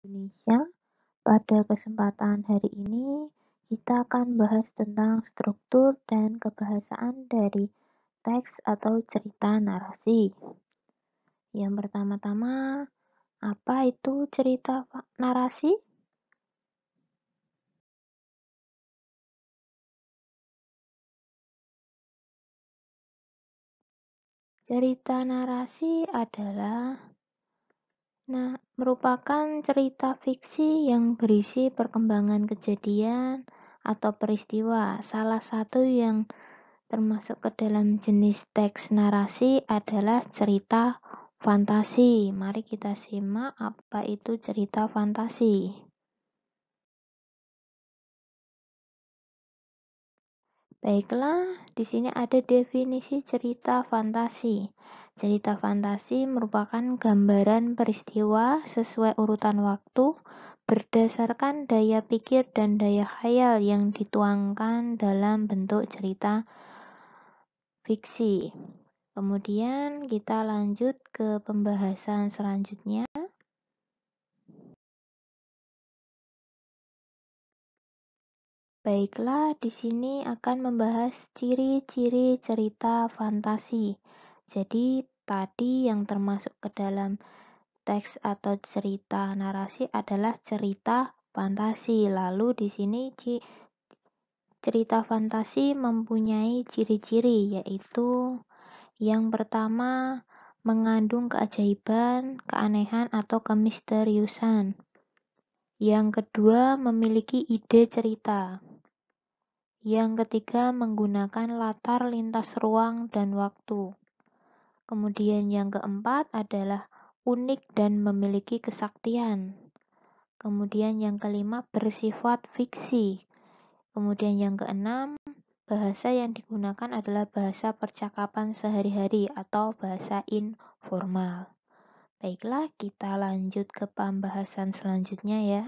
Indonesia. Pada kesempatan hari ini, kita akan bahas tentang struktur dan kebahasaan dari teks atau cerita narasi. Yang pertama-tama, apa itu cerita narasi? Cerita narasi adalah merupakan cerita fiksi yang berisi perkembangan kejadian atau peristiwa. Salah satu yang termasuk ke dalam jenis teks narasi adalah cerita fantasi. Mari kita simak apa itu cerita fantasi. Baiklah, di sini ada definisi cerita fantasi. Cerita fantasi merupakan gambaran peristiwa sesuai urutan waktu berdasarkan daya pikir dan daya khayal yang dituangkan dalam bentuk cerita fiksi. Kemudian kita lanjut ke pembahasan selanjutnya. Baiklah, di sini akan membahas ciri-ciri cerita fantasi. Jadi, tadi yang termasuk ke dalam teks atau cerita narasi adalah cerita fantasi. Lalu di sini cerita fantasi mempunyai ciri-ciri, yaitu yang pertama, mengandung keajaiban, keanehan, atau kemisteriusan. Yang kedua, memiliki ide cerita. Yang ketiga, menggunakan latar lintas ruang dan waktu. Kemudian yang keempat adalah unik dan memiliki kesaktian. Kemudian yang kelima, bersifat fiksi. Kemudian yang keenam, bahasa yang digunakan adalah bahasa percakapan sehari-hari atau bahasa informal. Baiklah, kita lanjut ke pembahasan selanjutnya ya.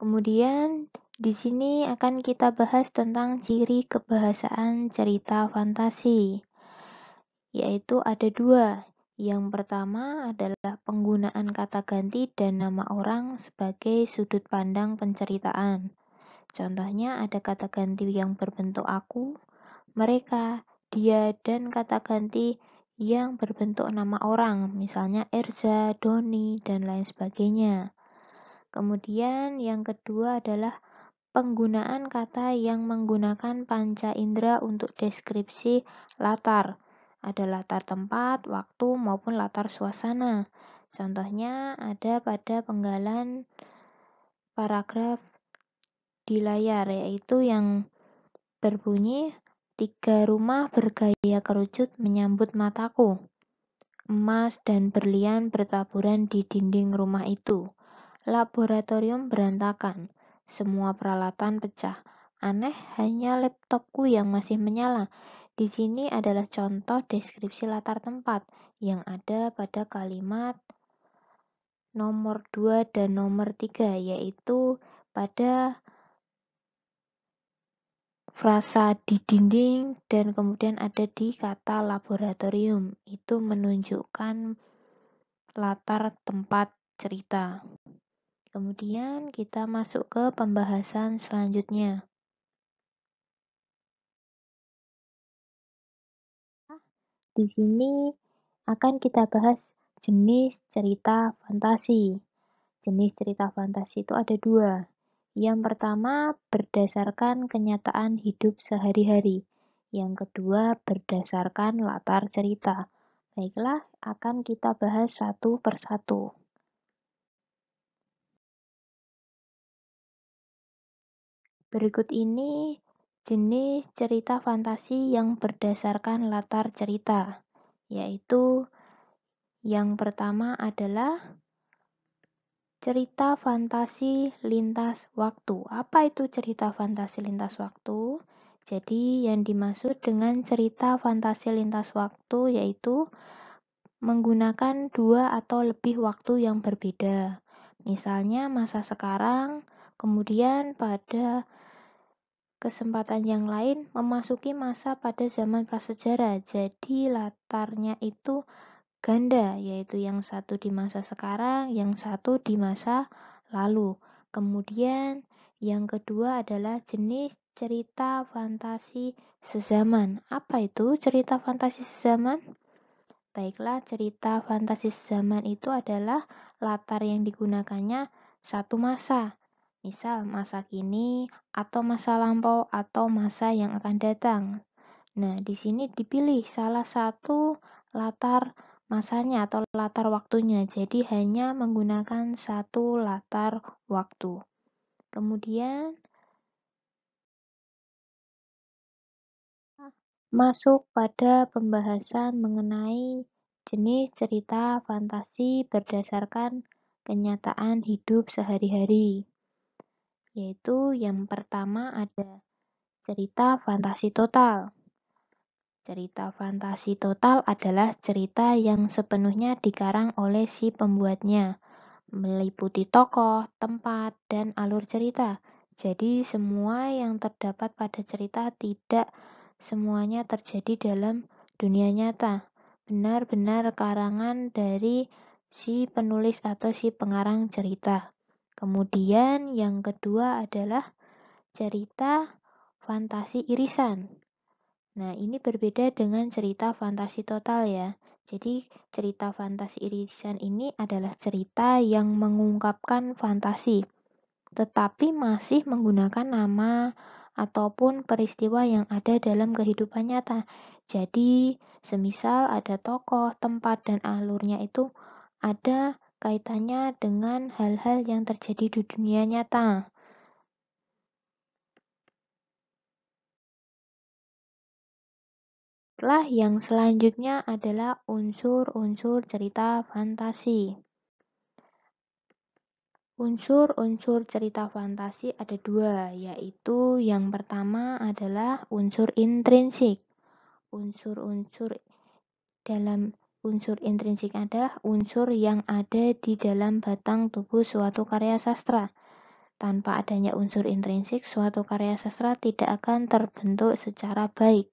Kemudian di sini akan kita bahas tentang ciri kebahasaan cerita fantasi, yaitu ada dua. Yang pertama adalah penggunaan kata ganti dan nama orang sebagai sudut pandang penceritaan. Contohnya ada kata ganti yang berbentuk aku, mereka, dia, dan kata ganti yang berbentuk nama orang, misalnya Erza, Doni, dan lain sebagainya. Kemudian yang kedua adalah penggunaan kata yang menggunakan panca indera untuk deskripsi latar. Ada latar tempat, waktu, maupun latar suasana. Contohnya ada pada penggalan paragraf di layar, yaitu yang berbunyi, 3 rumah bergaya kerucut menyambut mataku. Emas dan berlian bertaburan di dinding rumah itu. Laboratorium berantakan. Semua peralatan pecah. Aneh, hanya laptopku yang masih menyala. Di sini adalah contoh deskripsi latar tempat yang ada pada kalimat nomor 2 dan nomor 3, yaitu pada frasa di dinding dan kemudian ada di kata laboratorium. Itu menunjukkan latar tempat cerita. Kemudian kita masuk ke pembahasan selanjutnya. Di sini akan kita bahas jenis cerita fantasi. Jenis cerita fantasi itu ada dua. Yang pertama berdasarkan kenyataan hidup sehari-hari. Yang kedua berdasarkan latar cerita. Baiklah, akan kita bahas satu persatu. Berikut ini jenis cerita fantasi yang berdasarkan latar cerita, yaitu yang pertama adalah cerita fantasi lintas waktu. Apa itu cerita fantasi lintas waktu? Jadi yang dimaksud dengan cerita fantasi lintas waktu yaitu menggunakan 2 atau lebih waktu yang berbeda. Misalnya masa sekarang, kemudian pada kesempatan yang lain memasuki masa pada zaman prasejarah. Jadi latarnya itu ganda, yaitu yang satu di masa sekarang, yang satu di masa lalu. Kemudian yang kedua adalah jenis cerita fantasi sezaman. Apa itu cerita fantasi sezaman? Baiklah, cerita fantasi sezaman itu adalah latar yang digunakannya satu masa. Misal masa kini atau masa lampau atau masa yang akan datang. Nah, di sini dipilih salah satu latar masanya atau latar waktunya. Jadi hanya menggunakan satu latar waktu. Kemudian masuk pada pembahasan mengenai jenis cerita fantasi berdasarkan kenyataan hidup sehari-hari. Yaitu yang pertama ada cerita fantasi total. Cerita fantasi total adalah cerita yang sepenuhnya dikarang oleh si pembuatnya, meliputi tokoh, tempat, dan alur cerita. Jadi semua yang terdapat pada cerita tidak semuanya terjadi dalam dunia nyata. Benar-benar karangan dari si penulis atau si pengarang cerita. Kemudian yang kedua adalah cerita fantasi irisan. Nah, ini berbeda dengan cerita fantasi total ya. Jadi, cerita fantasi irisan ini adalah cerita yang mengungkapkan fantasi, tetapi masih menggunakan nama ataupun peristiwa yang ada dalam kehidupan nyata. Jadi, semisal ada tokoh, tempat, dan alurnya itu ada kaitannya dengan hal-hal yang terjadi di dunia nyata. Setelah yang selanjutnya adalah unsur-unsur cerita fantasi. Unsur-unsur cerita fantasi ada dua, yaitu yang pertama adalah unsur intrinsik. Unsur-unsur dalam unsur intrinsik adalah unsur yang ada di dalam batang tubuh suatu karya sastra. Tanpa adanya unsur intrinsik, suatu karya sastra tidak akan terbentuk secara baik.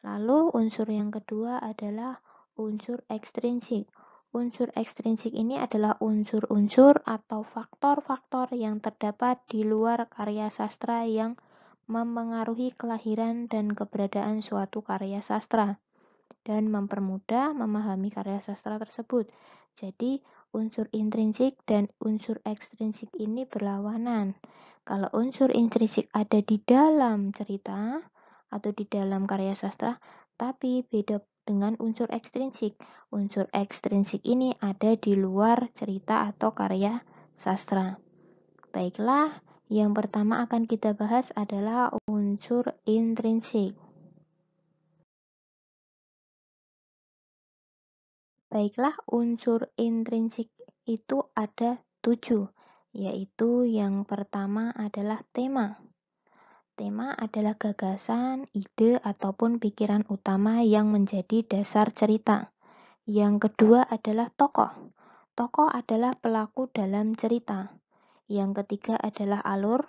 Lalu unsur yang kedua adalah unsur ekstrinsik. Unsur ekstrinsik ini adalah unsur-unsur atau faktor-faktor yang terdapat di luar karya sastra yang memengaruhi kelahiran dan keberadaan suatu karya sastra dan mempermudah memahami karya sastra tersebut. Jadi, unsur intrinsik dan unsur ekstrinsik ini berlawanan. Kalau unsur intrinsik ada di dalam cerita atau di dalam karya sastra, tapi beda dengan unsur ekstrinsik. Unsur ekstrinsik ini ada di luar cerita atau karya sastra. Baiklah, yang pertama akan kita bahas adalah unsur intrinsik. Baiklah, unsur intrinsik itu ada 7, yaitu yang pertama adalah tema. Tema adalah gagasan, ide, ataupun pikiran utama yang menjadi dasar cerita. Yang kedua adalah tokoh. Tokoh adalah pelaku dalam cerita. Yang ketiga adalah alur.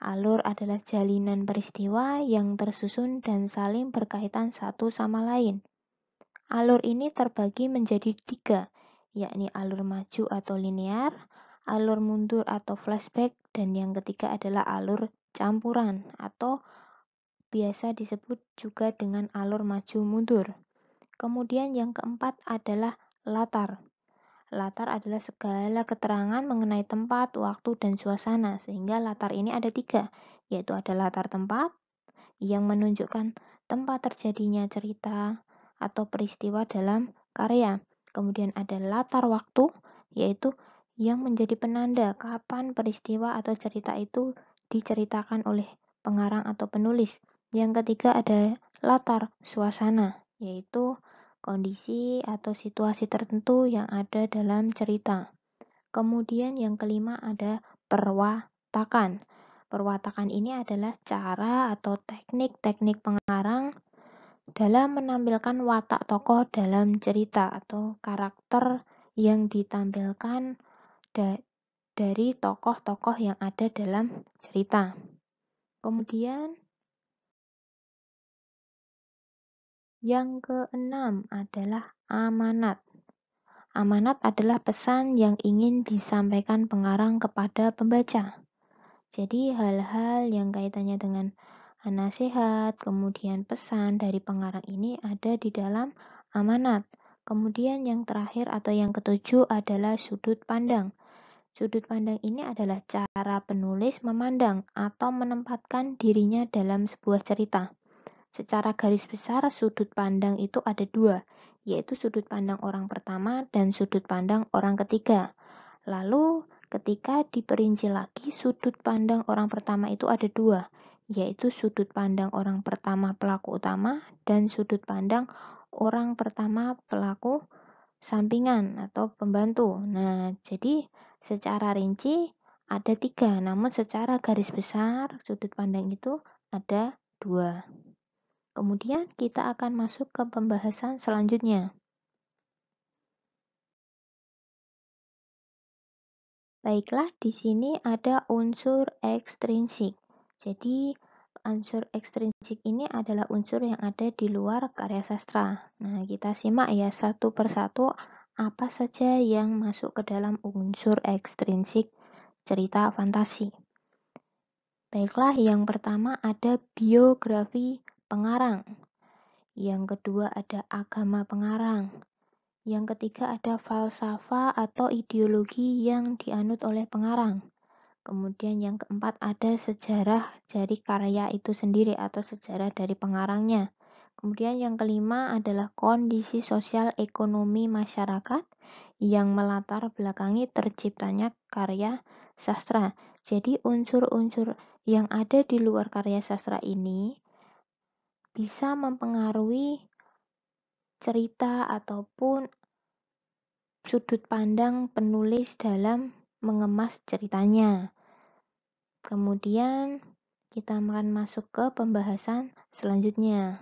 Alur adalah jalinan peristiwa yang tersusun dan saling berkaitan satu sama lain. Alur ini terbagi menjadi 3, yakni alur maju atau linear, alur mundur atau flashback, dan yang ketiga adalah alur campuran atau biasa disebut juga dengan alur maju mundur. Kemudian yang keempat adalah latar. Latar adalah segala keterangan mengenai tempat, waktu, dan suasana, sehingga latar ini ada 3, yaitu ada latar tempat, yang menunjukkan tempat terjadinya cerita atau peristiwa dalam karya. Kemudian ada latar waktu, yaitu yang menjadi penanda kapan peristiwa atau cerita itu diceritakan oleh pengarang atau penulis. Yang ketiga ada latar suasana, yaitu kondisi atau situasi tertentu yang ada dalam cerita. Kemudian yang kelima ada perwatakan. Perwatakan ini adalah cara atau teknik-teknik pengarang dalam menampilkan watak tokoh dalam cerita atau karakter yang ditampilkan dari tokoh-tokoh yang ada dalam cerita. Kemudian Yang keenam adalah amanat. Amanat adalah pesan yang ingin disampaikan pengarang kepada pembaca. Jadi hal-hal yang kaitannya dengan nasihat, kemudian pesan dari pengarang ini ada di dalam amanat. Kemudian yang terakhir atau yang ketujuh adalah sudut pandang. Sudut pandang ini adalah cara penulis memandang atau menempatkan dirinya dalam sebuah cerita. Secara garis besar, sudut pandang itu ada dua, yaitu sudut pandang orang pertama dan sudut pandang orang ketiga. Lalu, ketika diperinci lagi, sudut pandang orang pertama itu ada dua, yaitu sudut pandang orang pertama pelaku utama dan sudut pandang orang pertama pelaku sampingan atau pembantu. Nah, jadi secara rinci ada tiga, namun secara garis besar sudut pandang itu ada dua. Kemudian kita akan masuk ke pembahasan selanjutnya. Baiklah, di sini ada unsur ekstrinsik. Jadi, unsur ekstrinsik ini adalah unsur yang ada di luar karya sastra. Nah, kita simak ya satu persatu apa saja yang masuk ke dalam unsur ekstrinsik cerita fantasi. Baiklah, yang pertama ada biografi pengarang. Yang kedua ada agama pengarang. Yang ketiga ada falsafah atau ideologi yang dianut oleh pengarang. Kemudian yang keempat ada sejarah dari karya itu sendiri atau sejarah dari pengarangnya. Kemudian yang kelima adalah kondisi sosial ekonomi masyarakat yang melatar belakangi terciptanya karya sastra. Jadi unsur-unsur yang ada di luar karya sastra ini bisa mempengaruhi cerita ataupun sudut pandang penulis dalam mengemas ceritanya. Kemudian kita akan masuk ke pembahasan selanjutnya.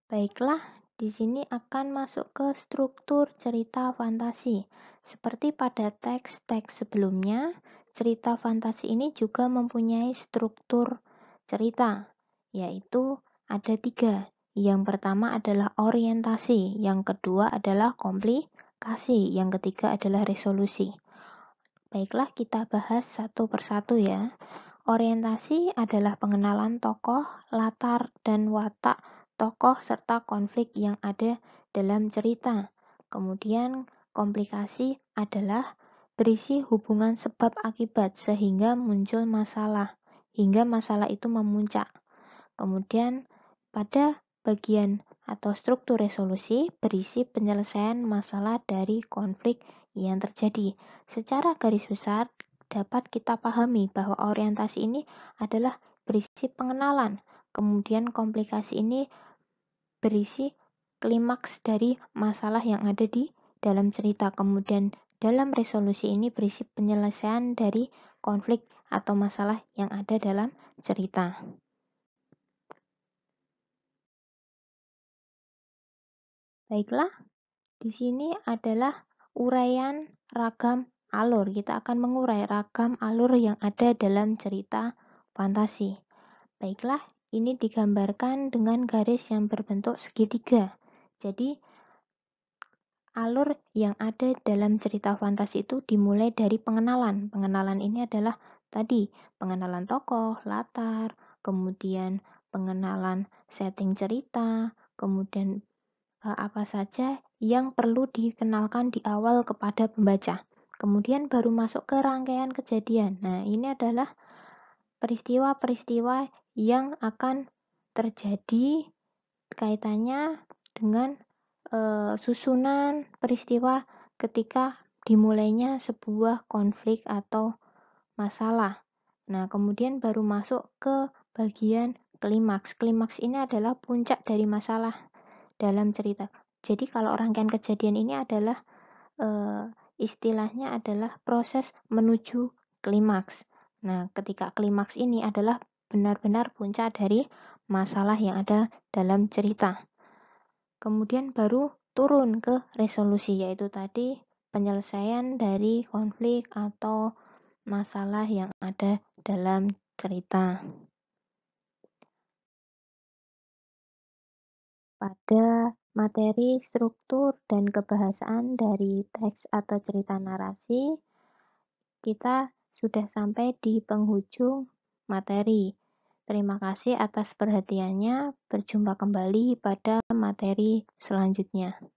Baiklah, di sini akan masuk ke struktur cerita fantasi. Seperti pada teks-teks sebelumnya, cerita fantasi ini juga mempunyai struktur cerita, yaitu ada tiga. Yang pertama adalah orientasi, yang kedua adalah komplikasi, yang ketiga adalah resolusi. Baiklah, kita bahas satu persatu ya. Orientasi adalah pengenalan tokoh, latar, dan watak tokoh serta konflik yang ada dalam cerita. Kemudian komplikasi adalah berisi hubungan sebab akibat sehingga muncul masalah, hingga masalah itu memuncak. Kemudian pada bagian atau struktur resolusi berisi penyelesaian masalah dari konflik yang terjadi. Secara garis besar dapat kita pahami bahwa orientasi ini adalah berisi pengenalan, kemudian komplikasi ini berisi klimaks dari masalah yang ada di dalam cerita, kemudian dalam resolusi ini berisi penyelesaian dari konflik atau masalah yang ada dalam cerita. Baiklah, di sini adalah uraian ragam alur. Kita akan mengurai ragam alur yang ada dalam cerita fantasi. Baiklah, ini digambarkan dengan garis yang berbentuk segitiga. Jadi, alur yang ada dalam cerita fantasi itu dimulai dari pengenalan. Pengenalan ini adalah tadi pengenalan tokoh, latar, kemudian pengenalan setting cerita, kemudian apa saja yang perlu dikenalkan di awal kepada pembaca. Kemudian baru masuk ke rangkaian kejadian. Nah, ini adalah peristiwa-peristiwa yang akan terjadi kaitannya dengan susunan peristiwa ketika dimulainya sebuah konflik atau masalah. Nah, kemudian baru masuk ke bagian klimaks. Klimaks ini adalah puncak dari masalah dalam cerita. Jadi kalau rangkaian kejadian ini adalah istilahnya adalah proses menuju klimaks. Nah, ketika klimaks ini adalah benar-benar puncak dari masalah yang ada dalam cerita. Kemudian baru turun ke resolusi, yaitu tadi penyelesaian dari konflik atau masalah yang ada dalam cerita. Pada materi, struktur, dan kebahasaan dari teks atau cerita narasi, kita sudah sampai di penghujung materi. Terima kasih atas perhatiannya. Berjumpa kembali pada materi selanjutnya.